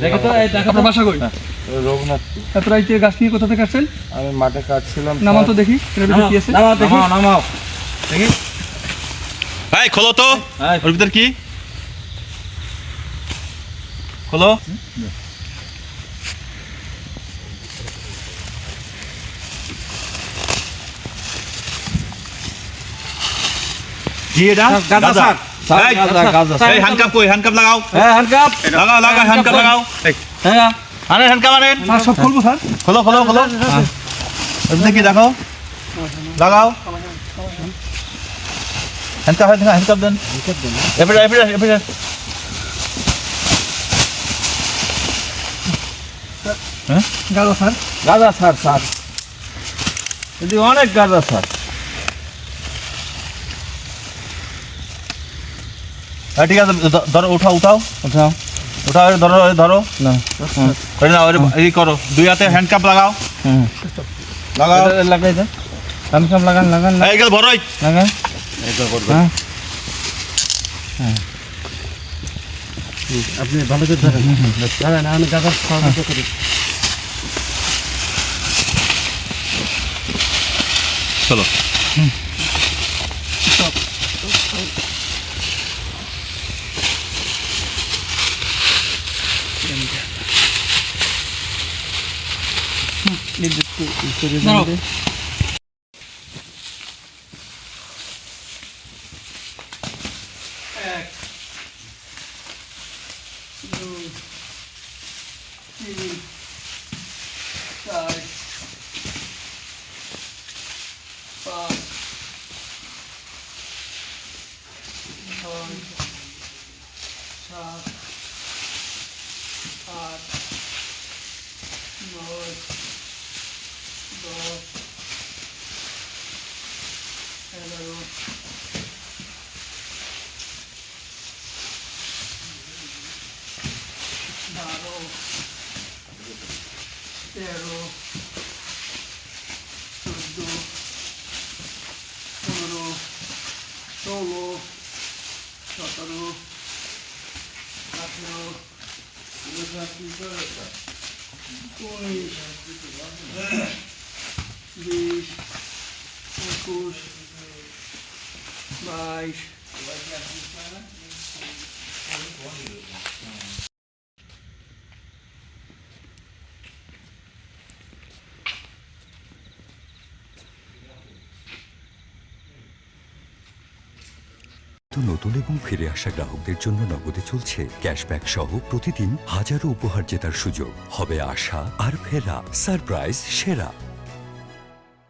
দেখো তো, এই দেখো আপনার বাসা কই? রঘুনাথ। এত রাইতে গাছ নিয়ে কোথা থেকে আসছেন? আমি মাঠে কাটছিলাম। নামাও তো দেখি, এটার ভিতরে কি আছে? নামাও দেখি। এই খোলো তো, ওর ভিতর কি? খোলো। কি এটা? গাঁজা। এই, এই হ্যান্ডকাপ কই? হ্যান্ডকাপ লাগাও। হ্যাঁ, হ্যান্ডকাপ। লাগাও, হ্যান্ডকাপ লাগাও। এই, হ্যাঁ, আনেন হ্যান্ডকাপ আনেন। স্যার সব খুলবো স্যার। খোলো। ওর ভিতর কি দেখো? লাগাও। হ্যান্ডকাপ দেন। এবারে। গাড়ো স্যার। গাঁজা স্যার যদি অনেক গাঁজা স্যার। হ্যাঁ ঠিক আছে, ধরো, উঠাও। ধরো না এই করো, দুই হাতে হ্যান্ডকাপ লাগাও। লাগাও, লাগাই দেন। হ্যান্ডকাপ লাগান এই গেল ভরই। লাগান। আপনি ভালো করে ধরেন। ধরেন, আমি গাঁজার সহযোগিতা করি। চলো। দাঁড়াও। এক, দুই, তিন, চার, পাঁচ, ছয়, সাত, আট, নয়, 10, 11, 12, 13, 14, 15, 16, 17, 18, 19, 20, 21, 22, নতুন এবং ফিরে আসা গ্রাহকদের জন্য নগদে চলছে ক্যাশব্যাক সহ প্রতিদিন হাজারো উপহার জেতার সুযোগ। হবে আশা আর ফেরা, সারপ্রাইজ সেরা।